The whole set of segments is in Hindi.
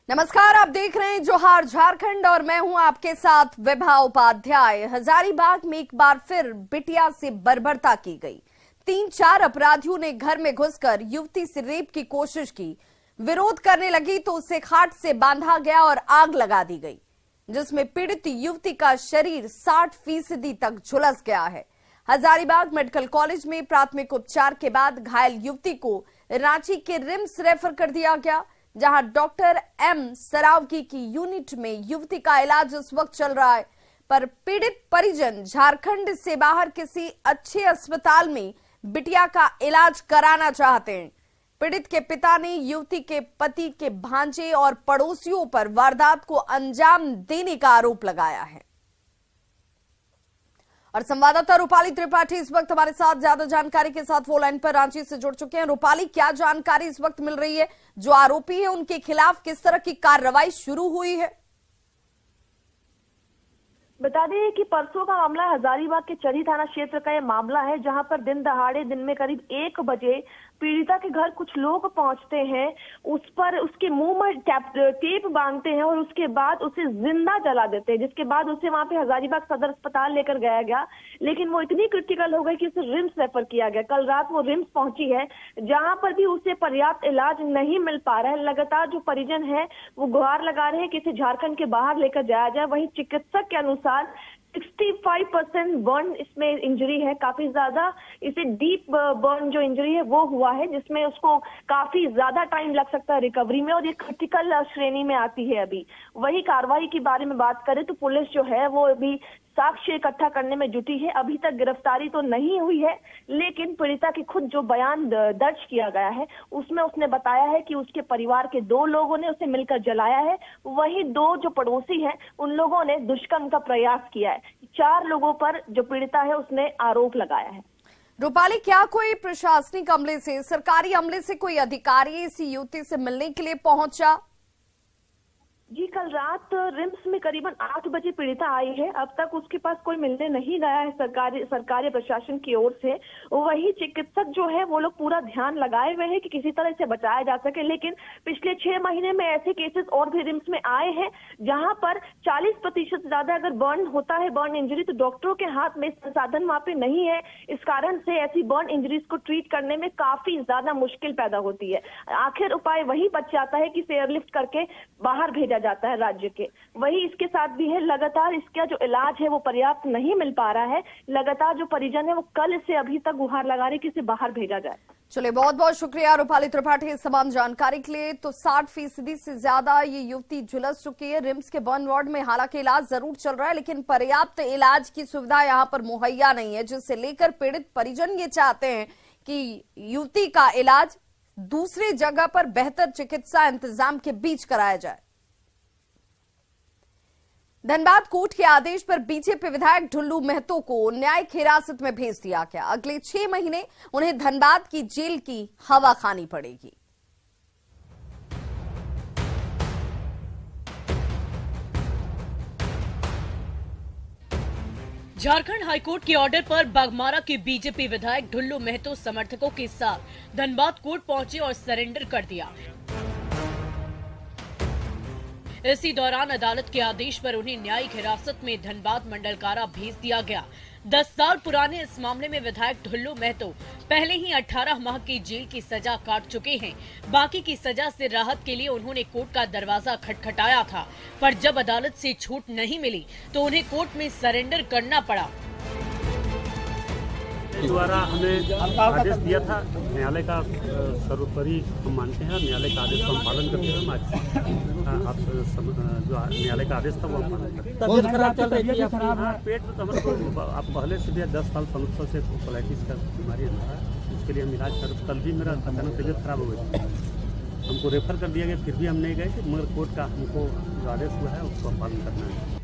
नमस्कार, आप देख रहे हैं जोहार झारखंड और मैं हूं आपके साथ विभा उपाध्याय। हजारीबाग में एक बार फिर बिटिया से बर्बरता की गई। 3-4 अपराधियों ने घर में घुसकर युवती से रेप की कोशिश की। विरोध करने लगी तो उसे खाट से बांधा गया और आग लगा दी गई, जिसमें पीड़ित युवती का शरीर 60% तक झुलस गया है। हजारीबाग मेडिकल कॉलेज में प्राथमिक उपचार के बाद घायल युवती को रांची के रिम्स रेफर कर दिया गया, जहां डॉक्टर एम सरावगी की यूनिट में युवती का इलाज इस वक्त चल रहा है। पर पीड़ित परिजन झारखंड से बाहर किसी अच्छे अस्पताल में बिटिया का इलाज कराना चाहते हैं। पीड़ित के पिता ने युवती के पति के भांजे और पड़ोसियों पर वारदात को अंजाम देने का आरोप लगाया है। और संवाददाता रूपाली त्रिपाठी इस वक्त हमारे साथ ज्यादा जानकारी के साथ वो लाइन पर रांची से जुड़ चुके हैं। रूपाली, क्या जानकारी इस वक्त मिल रही है? जो आरोपी है उनके खिलाफ किस तरह की कार्रवाई शुरू हुई है? बता दें कि परसों का मामला हजारीबाग के चरी थाना क्षेत्र का यह मामला है, जहां पर दिन दहाड़े दिन में करीब 1 बजे पीड़िता के घर कुछ लोग पहुंचते हैं, उस पर उसके मुंह में टेप बांधते हैं और उसके बाद उसे जिंदा जला देते हैं, जिसके बाद उसे वहां पे हजारीबाग सदर अस्पताल लेकर गया गया, लेकिन वो इतनी क्रिटिकल हो गई कि उसे रिम्स रेफर किया गया। कल रात वो रिम्स पहुंची है, जहां पर भी उसे पर्याप्त इलाज नहीं मिल पा रहा है। लगातार जो परिजन है वो गुहार लगा रहे हैं कि इसे झारखंड के बाहर लेकर जाया जाए। वहीं चिकित्सक के अनुसार 65% बर्न इसमें इंजरी है, काफी ज्यादा इसे डीप बर्न जो इंजरी है वो हुआ है, जिसमें उसको काफी ज्यादा टाइम लग सकता है रिकवरी में और ये क्रिटिकल श्रेणी में आती है। अभी वही कार्रवाई के बारे में बात करें तो पुलिस जो है वो अभी साक्ष्य इकट्ठा करने में जुटी है। अभी तक गिरफ्तारी तो नहीं हुई है, लेकिन पीड़िता की खुद जो बयान दर्ज किया गया है उसमें उसने बताया है कि उसके परिवार के 2 लोगों ने उसे मिलकर जलाया है। वहीं 2 जो पड़ोसी हैं उन लोगों ने दुष्कर्म का प्रयास किया है। 4 लोगों पर जो पीड़िता है उसने आरोप लगाया है। रूपाली, क्या कोई प्रशासनिक अमले से, सरकारी अमले से कोई अधिकारी इस युवती से मिलने के लिए पहुंचा? जी, कल रात रिम्स में करीबन 8 बजे पीड़िता आई है। अब तक उसके पास कोई मिलने नहीं गया है सरकारी प्रशासन की ओर से। वही चिकित्सक जो है वो लोग पूरा ध्यान लगाए हुए हैं कि किसी तरह से बचाया जा सके, लेकिन पिछले 6 महीने में ऐसे केसेस और भी रिम्स में आए हैं जहां पर 40% से ज्यादा अगर बर्न होता है, बर्न इंजरी, तो डॉक्टरों के हाथ में संसाधन वहां पे नहीं है। इस कारण से ऐसी बर्न इंजरीज को ट्रीट करने में काफी ज्यादा मुश्किल पैदा होती है। आखिर उपाय वही बच जाता है कि एयरलिफ्ट करके बाहर भेजा जाता है राज्य के। वही इसके साथ भी है, लगातार इसका जो इलाज है वो पर्याप्त नहीं मिल पा रहा है। लगातार जो परिजन है वो कल से अभी तक गुहार लगा रहे कि इसे बाहर भेजा जाए। चलिए, बहुत बहुत शुक्रिया रूपाली त्रिपाठी इस तमाम जानकारी के लिए। तो 60% से ज्यादा ये युवती झुलस चुकी है। रिम्स के बर्न वार्ड में हालांकि इलाज जरूर चल रहा है, लेकिन पर्याप्त इलाज की सुविधा यहां पर मुहैया नहीं है, जिससे लेकर पीड़ित परिजन ये चाहते हैं कि युवती का इलाज दूसरी जगह पर बेहतर चिकित्सा इंतजाम के बीच कराया जाए। धनबाद कोर्ट के आदेश पर बीजेपी विधायक ढुल्लू महतो को न्यायिक हिरासत में भेज दिया गया। अगले 6 महीने उन्हें धनबाद की जेल की हवा खानी पड़ेगी। झारखंड हाईकोर्ट के ऑर्डर पर बाघमारा के बीजेपी विधायक ढुल्लू महतो समर्थकों के साथ धनबाद कोर्ट पहुंचे और सरेंडर कर दिया। इसी दौरान अदालत के आदेश पर उन्हें न्यायिक हिरासत में धनबाद मंडल कारा भेज दिया गया। 10 साल पुराने इस मामले में विधायक ढुल्लू महतो पहले ही 18 माह की जेल की सजा काट चुके हैं। बाकी की सजा से राहत के लिए उन्होंने कोर्ट का दरवाजा खटखटाया था, पर जब अदालत से छूट नहीं मिली तो उन्हें कोर्ट में सरेंडर करना पड़ा। द्वारा हमें आदेश दिया था, न्यायालय का सर्वोपरि हम मानते हैं। न्यायालय का आदेश का हम पालन करते हुए आप जो न्यायालय का आदेश था वो हम पालन करते हैं। पेट तो हमारे को आप पहले से भी 10 साल समस्या से कोलाइटिस का बीमारी है, इसके लिए हम इलाज कर। कल भी मेरा अचानक तबियत खराब हो गई, हमको रेफर कर दिया गया, फिर भी हम नहीं गए, मगर कोर्ट का हमको जो आदेश हुआ है उसको पालन करना है।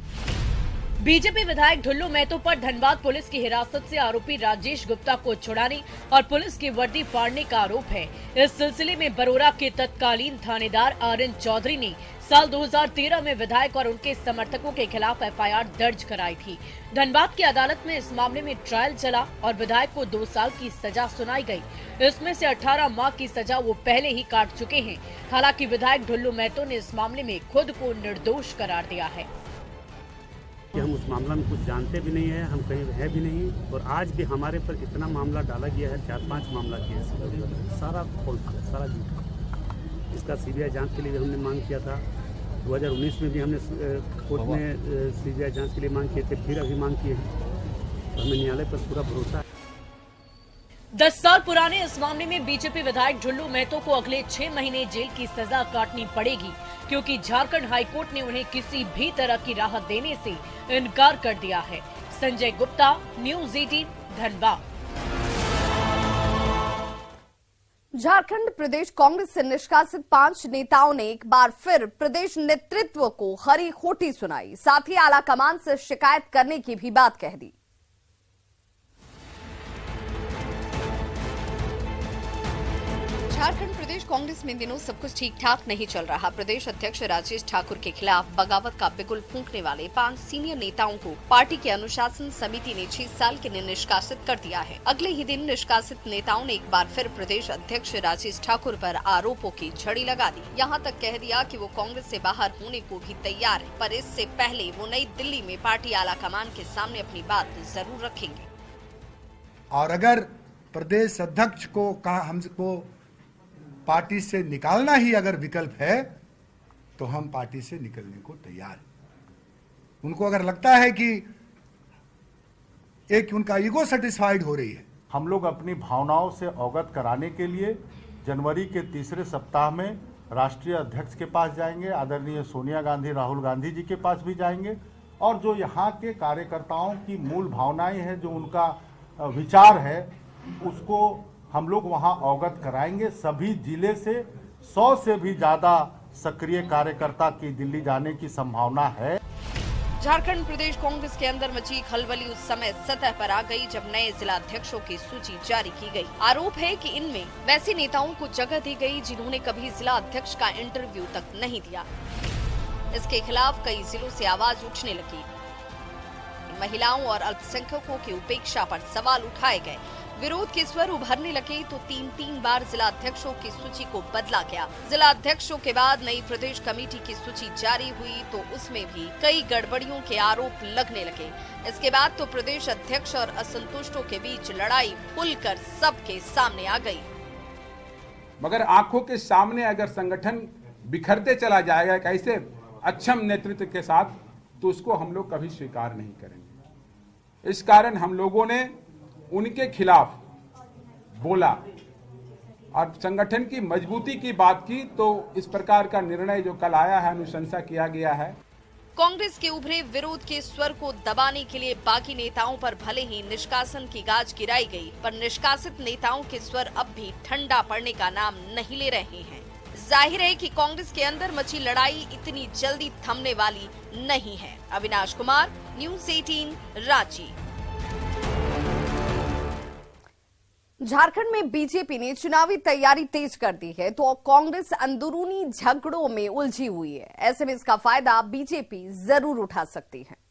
बीजेपी विधायक ढुल्लू महतो पर धनबाद पुलिस की हिरासत से आरोपी राजेश गुप्ता को छुड़ाने और पुलिस की वर्दी फाड़ने का आरोप है। इस सिलसिले में बरोरा के तत्कालीन थानेदार आर.एन. चौधरी ने साल 2013 में विधायक और उनके समर्थकों के खिलाफ एफआईआर दर्ज कराई थी। धनबाद की अदालत में इस मामले में ट्रायल चला और विधायक को 2 साल की सजा सुनाई गई। इसमें से 18 माह की सजा वो पहले ही काट चुके हैं। हालांकि विधायक ढुल्लू महतो ने इस मामले में खुद को निर्दोष करार दिया है कि हम उस मामला में कुछ जानते भी नहीं है, हम कहीं है भी नहीं, और आज भी हमारे पर इतना मामला डाला गया है, 4-5 मामला केस, सारा फॉल्स है, सारा झूठ। इसका सीबीआई जांच के लिए भी हमने मांग किया था। 2019 में भी हमने कोर्ट में सीबीआई जांच के लिए मांग किए थे, फिर अभी मांग किए हैं। तो हमें न्यायालय पर पूरा भरोसा है। 10 साल पुराने इस मामले में बीजेपी विधायक ढुल्लू महतो को अगले 6 महीने जेल की सजा काटनी पड़ेगी, क्योंकि झारखंड हाईकोर्ट ने उन्हें किसी भी तरह की राहत देने से इनकार कर दिया है। संजय गुप्ता, न्यूज़ 18, धनबाद। झारखंड प्रदेश कांग्रेस से निष्कासित 5 नेताओं ने एक बार फिर प्रदेश नेतृत्व को खरी खोटी सुनाई, साथ ही आलाकमान से शिकायत करने की भी बात कह दी। झारखंड प्रदेश कांग्रेस में दिनों सब कुछ ठीक ठाक नहीं चल रहा। प्रदेश अध्यक्ष राजेश ठाकुर के खिलाफ बगावत का बिगुल फूंकने वाले 5 सीनियर नेताओं को पार्टी की अनुशासन समिति ने 6 साल के लिए निष्कासित कर दिया है। अगले ही दिन निष्कासित नेताओं ने एक बार फिर प्रदेश अध्यक्ष राजेश ठाकुर पर आरोपों की झड़ी लगा दी। यहाँ तक कह दिया कि वो कांग्रेस से बाहर होने को भी तैयार है, पर इससे पहले वो नई दिल्ली में पार्टी आलाकमान के सामने अपनी बात जरूर रखेंगे। और अगर प्रदेश अध्यक्ष को हमको पार्टी से निकालना ही अगर विकल्प है तो हम पार्टी से निकलने को तैयार हैं। उनको अगर लगता है कि एक उनका ईगो सेटिस्फाइड हो रही है, हम लोग अपनी भावनाओं से अवगत कराने के लिए जनवरी के तीसरे सप्ताह में राष्ट्रीय अध्यक्ष के पास जाएंगे, आदरणीय सोनिया गांधी, राहुल गांधी जी के पास भी जाएंगे, और जो यहाँ के कार्यकर्ताओं की मूल भावनाएं हैं, जो उनका विचार है, उसको हम लोग वहां अवगत कराएंगे। सभी जिले से 100 से भी ज्यादा सक्रिय कार्यकर्ता की दिल्ली जाने की संभावना है। झारखंड प्रदेश कांग्रेस के अंदर मची खलबली उस समय सतह पर आ गई जब नए जिलाध्यक्षों की सूची जारी की गई। आरोप है कि इनमें वैसे नेताओं को जगह दी गई जिन्होंने कभी जिला अध्यक्ष का इंटरव्यू तक नहीं दिया। इसके खिलाफ कई जिलों से आवाज उठने लगी। महिलाओं और अल्पसंख्यकों की उपेक्षा पर सवाल उठाए गए। विरोध के स्वर उभरने लगे तो 3 बार जिला अध्यक्षों की सूची को बदला गया। जिला अध्यक्षों के बाद नई प्रदेश कमेटी की सूची जारी हुई तो उसमें भी कई गड़बड़ियों के आरोप लगने लगे। इसके बाद तो प्रदेश अध्यक्ष और असंतुष्टों के बीच लड़ाई खुलकर सबके सामने आ गई। मगर आंखों के सामने अगर संगठन बिखरते चला जाएगा एक ऐसे अक्षम नेतृत्व के साथ, तो उसको हम लोग कभी स्वीकार नहीं करेंगे। इस कारण हम लोगों ने उनके खिलाफ बोला और संगठन की मजबूती की बात की, तो इस प्रकार का निर्णय जो कल आया है, अनुशंसा किया गया है। कांग्रेस के उभरे विरोध के स्वर को दबाने के लिए बाकी नेताओं पर भले ही निष्कासन की गाज गिराई गई, पर निष्कासित नेताओं के स्वर अब भी ठंडा पड़ने का नाम नहीं ले रहे हैं। जाहिर है कि कांग्रेस के अंदर मची लड़ाई इतनी जल्दी थमने वाली नहीं है। अविनाश कुमार, न्यूज़ 18, रांची। झारखंड में बीजेपी ने चुनावी तैयारी तेज कर दी है तो कांग्रेस अंदरूनी झगड़ों में उलझी हुई है। ऐसे में इसका फायदा बीजेपी जरूर उठा सकती है।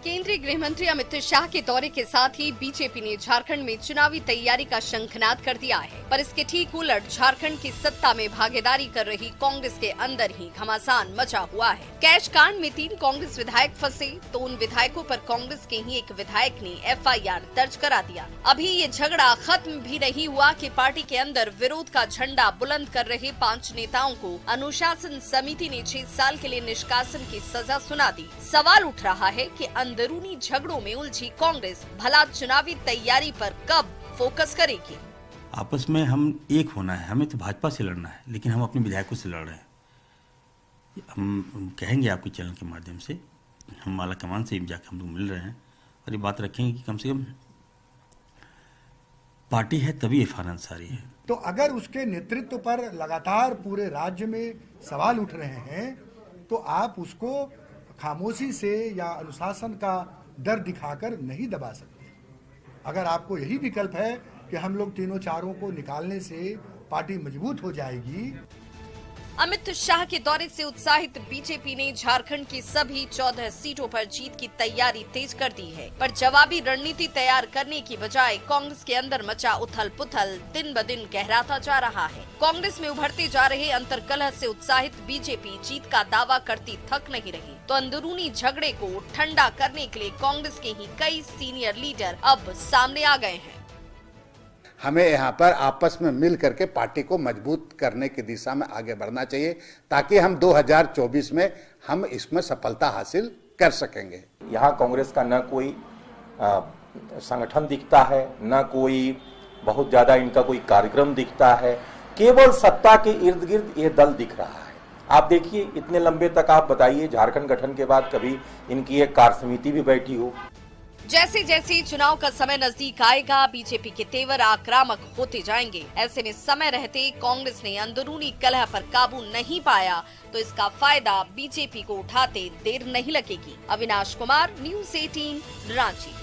केंद्रीय गृह मंत्री अमित शाह के दौरे के साथ ही बीजेपी ने झारखंड में चुनावी तैयारी का शंखनाद कर दिया है, पर इसके ठीक उलट झारखंड की सत्ता में भागीदारी कर रही कांग्रेस के अंदर ही घमासान मचा हुआ है। कैश कांड में 3 कांग्रेस विधायक फंसे तो उन विधायकों पर कांग्रेस के ही एक विधायक ने एफआईआर दर्ज करा दिया। अभी ये झगड़ा खत्म भी नहीं हुआ कि पार्टी के अंदर विरोध का झंडा बुलंद कर रहे 5 नेताओं को अनुशासन समिति ने 6 साल के लिए निष्कासन की सजा सुना दी। सवाल उठ रहा है कि अंदरूनी झगड़ों में उलझी कांग्रेस भला चुनावी तैयारी पर कब फोकस करेगी। आपस में हम एक होना है, हमें तो भाजपा से लड़ना है, लेकिन हम अपने विधायकों से लड़ रहे हैं। हम कहेंगे आपके चैनल के माध्यम से, हम आलाकमान से जाकर हम लोग मिल रहे हैं और ये बात रखेंगे कि कम से कम पार्टी है तभी इरफान अंसारी है। तो अगर उसके नेतृत्व पर लगातार पूरे राज्य में सवाल उठ रहे हैं तो आप उसको खामोशी से या अनुशासन का डर दिखाकर नहीं दबा सकते। अगर आपको यही विकल्प है कि हम लोग तीनों चारों को निकालने से पार्टी मजबूत हो जाएगी। अमित शाह के दौरे से उत्साहित बीजेपी ने झारखंड की सभी 14 सीटों पर जीत की तैयारी तेज कर दी है, पर जवाबी रणनीति तैयार करने की बजाय कांग्रेस के अंदर मचा उथल पुथल दिन ब दिन गहराता जा रहा है। कांग्रेस में उभरते जा रहे अंतर्कलह से उत्साहित बीजेपी जीत का दावा करती थक नहीं रही, तो अंदरूनी झगड़े को ठंडा करने के लिए कांग्रेस के ही कई सीनियर लीडर अब सामने आ गए हैं। हमें यहाँ पर आपस में मिल करके पार्टी को मजबूत करने की दिशा में आगे बढ़ना चाहिए ताकि हम 2024 में हम इसमें सफलता हासिल कर सकेंगे। यहाँ कांग्रेस का न कोई संगठन दिखता है, न कोई बहुत ज्यादा इनका कोई कार्यक्रम दिखता है, केवल सत्ता के इर्द गिर्द ये दल दिख रहा है। आप देखिए इतने लंबे तक आप बताइए झारखंड गठन के बाद कभी इनकी एक कार्य समिति भी बैठी हो। जैसे जैसे चुनाव का समय नजदीक आएगा बीजेपी के तेवर आक्रामक होते जाएंगे। ऐसे में समय रहते कांग्रेस ने अंदरूनी कलह पर काबू नहीं पाया तो इसका फायदा बीजेपी को उठाते देर नहीं लगेगी। अविनाश कुमार, न्यूज़ 18, रांची।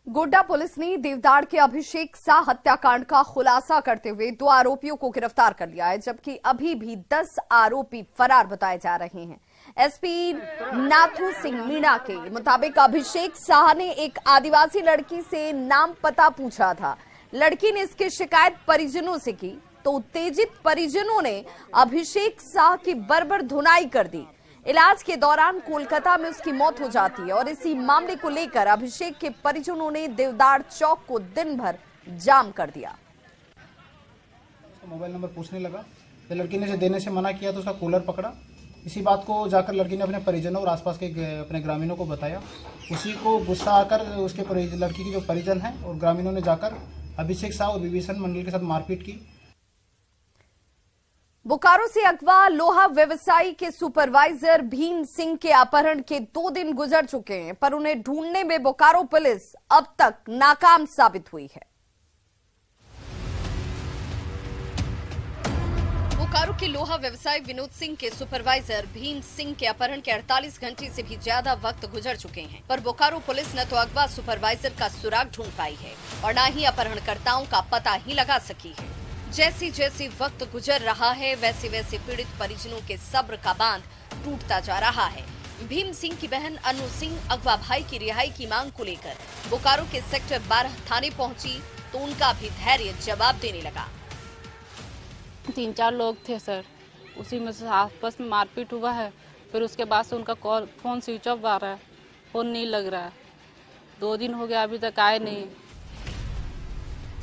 गोड्डा पुलिस ने देवदार के अभिषेक शाह हत्याकांड का खुलासा करते हुए 2 आरोपियों को गिरफ्तार कर लिया है, जबकि अभी भी 10 आरोपी फरार बताए जा रहे हैं। एसपी नाथू सिंह मीणा के मुताबिक अभिषेक शाह ने एक आदिवासी लड़की से नाम पता पूछा था। लड़की ने इसकी शिकायत परिजनों से की तो उत्तेजित परिजनों ने अभिषेक शाह की बर्बर धुनाई कर दी। इलाज के दौरान कोलकाता में उसकी मौत हो जाती है और इसी मामले को लेकर अभिषेक के परिजनों ने देवदार चौक को दिन भर जाम कर दिया। मोबाइल नंबर पूछने लगा तो लड़की ने देने से मना किया तो उसका कूलर पकड़ा। इसी बात को जाकर लड़की ने अपने परिजनों और आसपास के अपने ग्रामीणों को बताया। उसी को गुस्सा आकर उसके लड़की के जो परिजन हैं और ग्रामीणों ने जाकर अभिषेक शाह और विभीषण मंडल के साथ मारपीट की। बोकारो से अगवा लोहा व्यवसायी के सुपरवाइजर भीम सिंह के अपहरण के 2 दिन गुजर चुके हैं, पर उन्हें ढूंढने में बोकारो पुलिस अब तक नाकाम साबित हुई है। बोकारो के लोहा व्यवसायी विनोद सिंह के सुपरवाइजर भीम सिंह के अपहरण के 48 घंटे से भी ज्यादा वक्त गुजर चुके हैं, पर बोकारो पुलिस न तो अगवा सुपरवाइजर का सुराग ढूंढ पाई है और न ही अपहरणकर्ताओं का पता ही लगा सकी है। जैसे जैसे वक्त गुजर रहा है वैसे वैसे पीड़ित परिजनों के सब्र का बांध टूटता जा रहा है। भीम सिंह की बहन अनु सिंह अगवा भाई की रिहाई की मांग को लेकर बोकारो के सेक्टर 12 थाने पहुंची तो उनका भी धैर्य जवाब देने लगा। 3-4 लोग थे सर, उसी में से आपस में मारपीट हुआ है। फिर उसके बाद से उनका फोन स्विच ऑफ आ रहा है, फोन नहीं लग रहा है। 2 दिन हो गया अभी तक आए नहीं।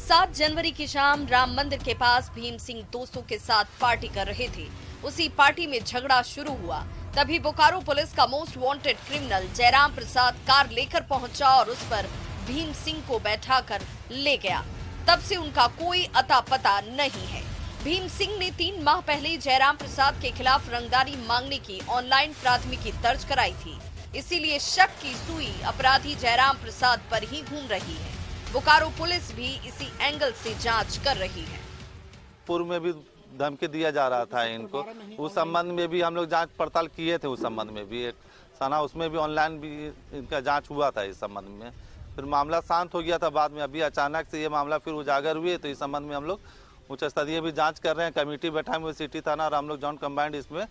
7 जनवरी की शाम राम मंदिर के पास भीम सिंह दोस्तों के साथ पार्टी कर रहे थे। उसी पार्टी में झगड़ा शुरू हुआ। तभी बोकारो पुलिस का मोस्ट वांटेड क्रिमिनल जयराम प्रसाद कार लेकर पहुंचा और उस पर भीम सिंह को बैठाकर ले गया। तब से उनका कोई अता पता नहीं है। भीम सिंह ने 3 माह पहले जयराम प्रसाद के खिलाफ रंगदारी मांगने की ऑनलाइन प्राथमिकी दर्ज कराई थी। इसीलिए शक की सुई अपराधी जयराम प्रसाद पर ही घूम रही है। बोकारो पुलिस भी इसी एंगल से जांच कर रही है। पूर्व में भी धमकी दिया जा रहा था इनको, उस संबंध में भी हम लोग जांच पड़ताल किए थे। उस संबंध में भी एक सना उसमें भी ऑनलाइन भी इनका जांच हुआ था। इस संबंध में फिर मामला शांत हो गया था। बाद में अभी अचानक से ये मामला फिर उजागर हुए, तो इस संबंध में हम लोग उच्च स्तरीय भी जांच कर रहे हैं। कमेटी बैठा हुआ सिटी थाना और हम लोग जॉइंट कंबाइंड इसमें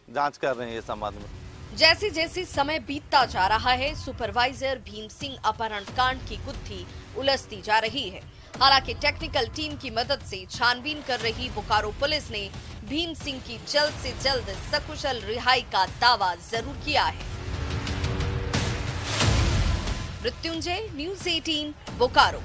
जांच कर रहे हैं। ये संबंध में जैसे जैसे समय बीतता जा रहा है सुपरवाइजर भीम सिंह अपहरण कांड की गुत्थी उलझती जा रही है। हालांकि टेक्निकल टीम की मदद से छानबीन कर रही बोकारो पुलिस ने भीम सिंह की जल्द से जल्द सकुशल रिहाई का दावा जरूर किया है। मृत्युंजय, न्यूज़ 18, बोकारो।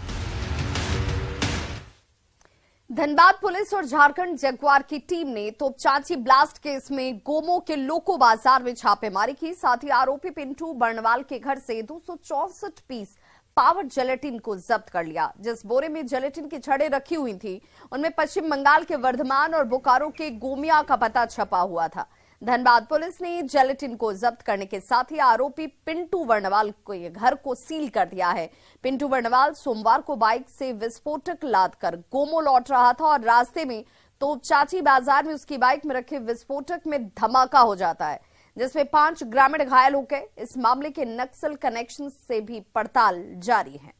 धनबाद पुलिस और झारखंड जगुआर की टीम ने तोपचांची ब्लास्ट केस में गोमो के लोको बाजार में छापेमारी की। साथ ही आरोपी पिंटू बर्णवाल के घर से 264 पीस पावर जेलेटिन को जब्त कर लिया। जिस बोरे में जेलेटिन की छड़ें रखी हुई थी उनमें पश्चिम बंगाल के वर्धमान और बोकारो के गोमिया का पता छपा हुआ था। धनबाद पुलिस ने जेलेटिन को जब्त करने के साथ ही आरोपी पिंटू वर्णवाल के घर को सील कर दिया है। पिंटू वर्णवाल सोमवार को बाइक से विस्फोटक लादकर गोमो लौट रहा था और रास्ते में तो चाची बाजार में उसकी बाइक में रखे विस्फोटक में धमाका हो जाता है, जिसमें 5 ग्रामीण घायल हो गए। इस मामले के नक्सल कनेक्शन से भी पड़ताल जारी है।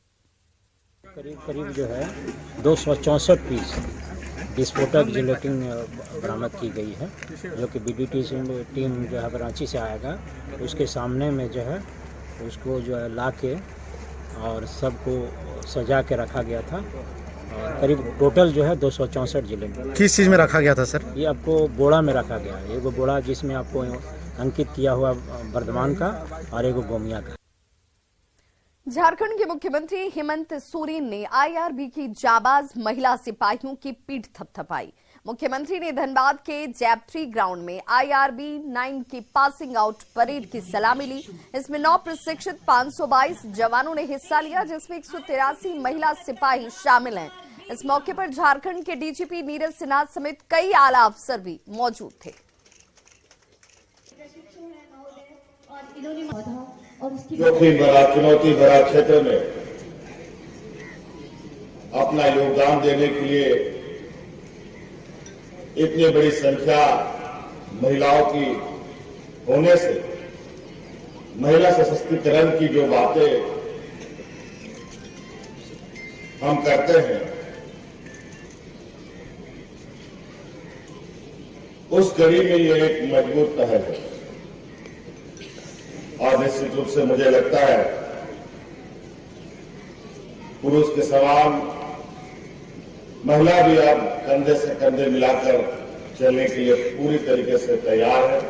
करीब जो है 264 पीस विस्फोटक जिलेटिन बरामद की गई है, जो कि बीडीटी टीम जो है रांची से आएगा, उसके सामने में जो है उसको जो है ला के और सबको सजा के रखा गया था। और करीब टोटल जो है 264 जिलेटिन। किस चीज़ में रखा गया था सर? ये आपको बोड़ा में रखा गया है। एक बोड़ा जिसमें आपको अंकित किया हुआ वर्धमान का और एक गोमिया का। झारखंड के मुख्यमंत्री हेमंत सोरेन ने आईआरबी की जाबाज महिला सिपाहियों की पीठ थपथपाई। मुख्यमंत्री ने धनबाद के जैपट्री ग्राउंड में आईआरबी 9 की पासिंग आउट परेड की सलामी ली। इसमें 9 प्रशिक्षित 522 जवानों ने हिस्सा लिया, जिसमें 183 महिला सिपाही शामिल हैं। इस मौके पर झारखंड के डीजीपी नीरज सिन्हा समेत कई आला अफसर भी मौजूद थे। जोखिम भरा चुनौती भरा क्षेत्र में अपना योगदान देने के लिए इतनी बड़ी संख्या महिलाओं की होने से महिला सशक्तिकरण की जो बातें हम करते हैं, उस कड़ी में ये एक मजबूत पहल है। और निश्चित रूप से मुझे लगता है पुरुष के समान महिला भी अब कंधे से कंधे मिलाकर चलने के लिए पूरी तरीके से तैयार है।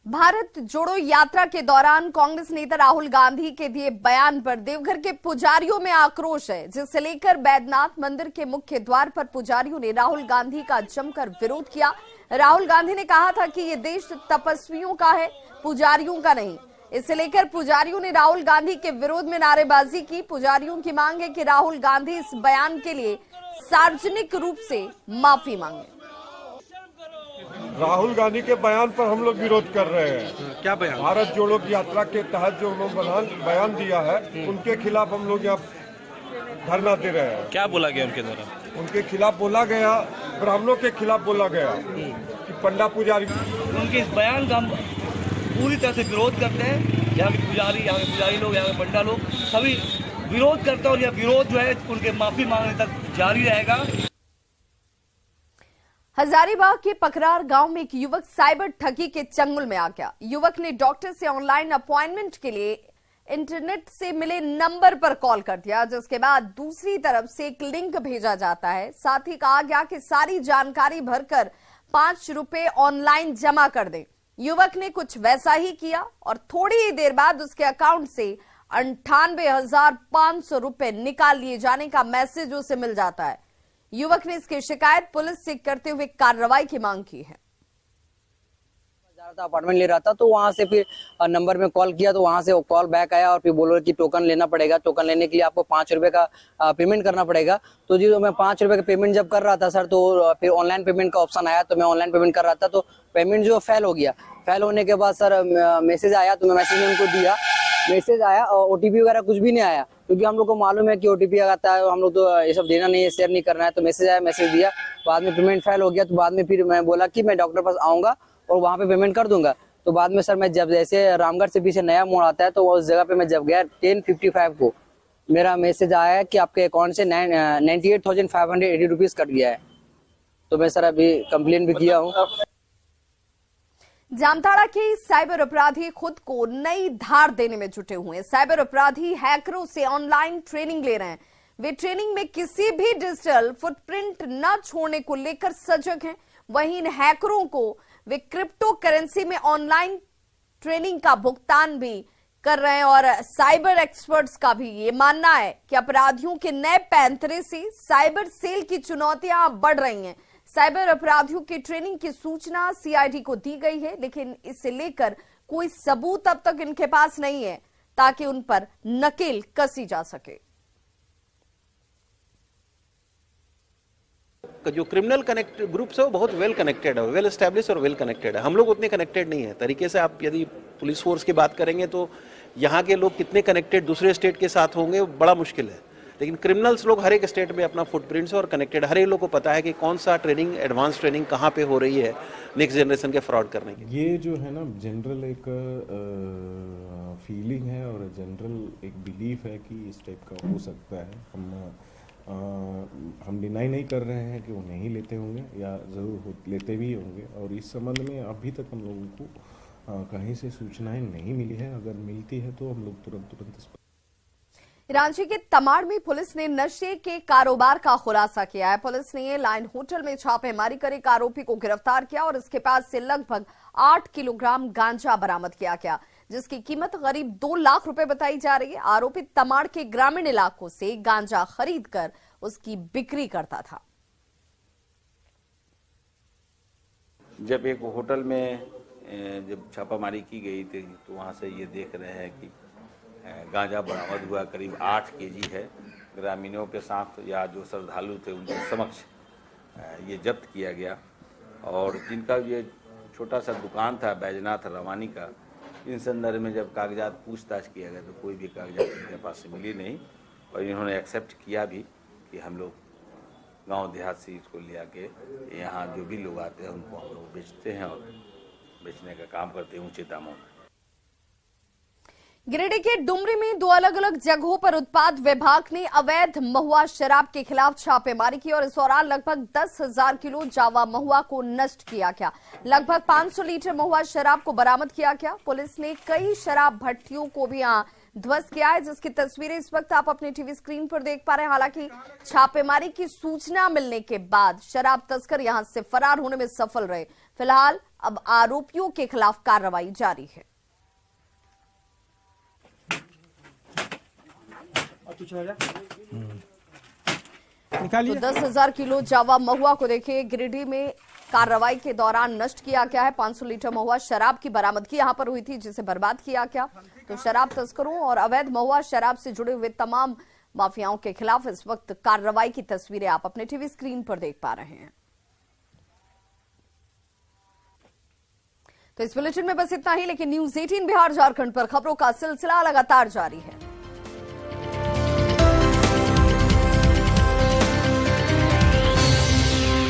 भारत जोड़ो यात्रा के दौरान कांग्रेस नेता राहुल गांधी के दिए बयान पर देवघर के पुजारियों में आक्रोश है, जिसे लेकर बैद्यनाथ मंदिर के मुख्य द्वार पर पुजारियों ने राहुल गांधी का जमकर विरोध किया। राहुल गांधी ने कहा था कि ये देश तपस्वियों का है, पुजारियों का नहीं। इसे लेकर पुजारियों ने राहुल गांधी के विरोध में नारेबाजी की। पुजारियों की मांग है कि राहुल गांधी इस बयान के लिए सार्वजनिक रूप से माफी मांगे। राहुल गांधी के बयान पर हम लोग विरोध कर रहे हैं। क्या बयान? भारत जोड़ो यात्रा के तहत जो उन्होंने बयान दिया है, उनके खिलाफ हम लोग यहाँ धरना दे रहे हैं। क्या बोला गया उनके द्वारा? उनके खिलाफ बोला गया, ब्राह्मणों के खिलाफ बोला गया कि पंडा पुजारी। उनके इस बयान का हम पूरी तरह से विरोध करते हैं। यहाँ के पुजारी लोग, यहाँ के पंडा लोग सभी विरोध करते हैं और यह विरोध जो है उनके माफी मांगने तक जारी रहेगा। हजारीबाग के पकरार गांव में एक युवक साइबर ठगी के चंगुल में आ गया। युवक ने डॉक्टर से ऑनलाइन अपॉइंटमेंट के लिए इंटरनेट से मिले नंबर पर कॉल कर दिया, जिसके बाद दूसरी तरफ से एक लिंक भेजा जाता है। साथ ही कहा गया कि सारी जानकारी भरकर 5 रुपए ऑनलाइन जमा कर दें। युवक ने कुछ वैसा ही किया और थोड़ी ही देर बाद उसके अकाउंट से 98,500 रुपए निकाल लिए जाने का मैसेज उसे मिल जाता है। युवक ने इसकी शिकायत पुलिस से करते हुए कार्रवाई की मांग की है। अपार्टमेंट ले रहा था, तो वहां से फिर नंबर में कॉल किया, तो वहां से कॉल बैक आया और फिर बोलो कि टोकन लेना पड़ेगा। टोकन लेने के लिए आपको 5 रुपए का पेमेंट करना पड़ेगा। तो जी मैं 5 रुपए का पेमेंट जब कर रहा था सर, तो फिर ऑनलाइन पेमेंट का ऑप्शन आया, तो मैं ऑनलाइन पेमेंट कर रहा था, तो पेमेंट जो फेल हो गया। फेल होने के बाद सर मैसेज आया, तो मैं मैसेज उनको दिया। मैसेज आया और ओटीपी वगैरह कुछ भी नहीं आया, क्योंकि हम लोग को मालूम है कि ओटीपी आता है, हम लोग तो ये सब देना नहीं है, शेयर नहीं करना है। तो मैसेज आया, मैसेज दिया, बाद में पेमेंट फेल हो गया। तो बाद में फिर मैं बोला कि मैं डॉक्टर पास आऊंगा और वहाँ पे पेमेंट कर दूंगा। तो बाद में सर मैं जब जैसे रामगढ़ से पीछे नया मोड़ आता है, तो उस जगह पे मैं जब गया 10:55 को मेरा मैसेज आया है कि आपके अकाउंट से 98,580 रुपीज कट गया है। तो मैं सर अभी कंप्लेन भी किया हूँ। जामताड़ा के साइबर अपराधी खुद को नई धार देने में जुटे हुए हैं। साइबर अपराधी हैकरों से ऑनलाइन ट्रेनिंग ले रहे हैं। वे ट्रेनिंग में किसी भी डिजिटल फुटप्रिंट न छोड़ने को लेकर सजग हैं। वहीं इन हैकरों को वे क्रिप्टो करेंसी में ऑनलाइन ट्रेनिंग का भुगतान भी कर रहे हैं। और साइबर एक्सपर्ट्स का भी ये मानना है कि अपराधियों के नए पैंतरे से साइबर सेल की चुनौतियां बढ़ रही हैं। साइबर अपराधियों की ट्रेनिंग की सूचना सीआईडी को दी गई है, लेकिन इसे लेकर कोई सबूत अब तक इनके पास नहीं है ताकि उन पर नकेल कसी जा सके। जो क्रिमिनल कनेक्ट ग्रुप्स है वो बहुत वेल कनेक्टेड है, वेल एस्टेब्लिश और वेल कनेक्टेड है। हम लोग उतने कनेक्टेड नहीं है तरीके से। आप यदि पुलिस फोर्स की बात करेंगे तो यहाँ के लोग कितने कनेक्टेड दूसरे स्टेट के साथ होंगे बड़ा मुश्किल है, लेकिन क्रिमिनल्स लोग हर एक स्टेट में अपना फुटप्रिंट्स और कनेक्टेड, हर एक लोग को पता है कि कौन सा ट्रेनिंग, एडवांस ट्रेनिंग कहाँ पे हो रही है नेक्स्ट जनरेशन के फ्रॉड करने की। ये जो है ना जनरल एक फीलिंग है और जनरल एक बिलीफ है कि इस टाइप का हो सकता है। हम डिनाई नहीं कर रहे हैं कि वो नहीं लेते होंगे या ज़रूर लेते भी होंगे, और इस संबंध में अभी तक हम लोगों को कहीं से सूचनाएं नहीं मिली है। अगर मिलती है तो हम लोग तुरंत रांची के तमाड़ में पुलिस ने नशे के कारोबार का खुलासा किया है। पुलिस ने लाइन होटल में छापेमारी कर एक आरोपी को गिरफ्तार किया और इसके पास से लगभग 8 किलोग्राम गांजा बरामद किया गया, जिसकी कीमत करीब 2 लाख रुपए बताई जा रही है। आरोपी तमाड़ के ग्रामीण इलाकों से गांजा खरीदकर उसकी बिक्री करता था। जब एक होटल में जब छापामारी की गई थी तो वहां से ये देख रहे हैं कि गांजा बरामद हुआ, करीब 8 केजी है। ग्रामीणों के साथ या जो श्रद्धालु थे उनके समक्ष ये जब्त किया गया, और जिनका ये छोटा सा दुकान था बैजनाथ रवानी का, इन संदर्भ में जब कागजात पूछताछ किया गया तो कोई भी कागजात इनके पास से मिली नहीं, और इन्होंने एक्सेप्ट किया भी कि हम लोग गांव देहात से इसको ले आके यहाँ जो भी लोग आते हैं उनको हम लोग बेचते हैं और बेचने का काम करते हैं ऊंचे दामों में। गिरिडीह के डुमरी में 2 अलग अलग जगहों पर उत्पाद विभाग ने अवैध महुआ शराब के खिलाफ छापेमारी की और इस दौरान लगभग 10,000 किलो जावा महुआ को नष्ट किया गया। लगभग 500 लीटर महुआ शराब को बरामद किया गया। पुलिस ने कई शराब भट्टियों को भी यहां ध्वस्त किया है, जिसकी तस्वीरें इस वक्त आप अपने टीवी स्क्रीन पर देख पा रहे हैं। हालांकि छापेमारी की सूचना मिलने के बाद शराब तस्कर यहां से फरार होने में सफल रहे। फिलहाल अब आरोपियों के खिलाफ कार्रवाई जारी है। तो 10,000 किलो जावा महुआ को देखिए गिरिडीह में कार्रवाई के दौरान नष्ट किया गया है। 500 लीटर महुआ शराब की बरामदगी यहां पर हुई थी, जिसे बर्बाद किया गया। तो शराब तस्करों और अवैध महुआ शराब से जुड़े हुए तमाम माफियाओं के खिलाफ इस वक्त कार्रवाई की तस्वीरें आप अपने टीवी स्क्रीन पर देख पा रहे हैं। तो इस बुलेटिन में बस इतना ही, लेकिन न्यूज़ 18 बिहार झारखंड पर खबरों का सिलसिला लगातार जारी है।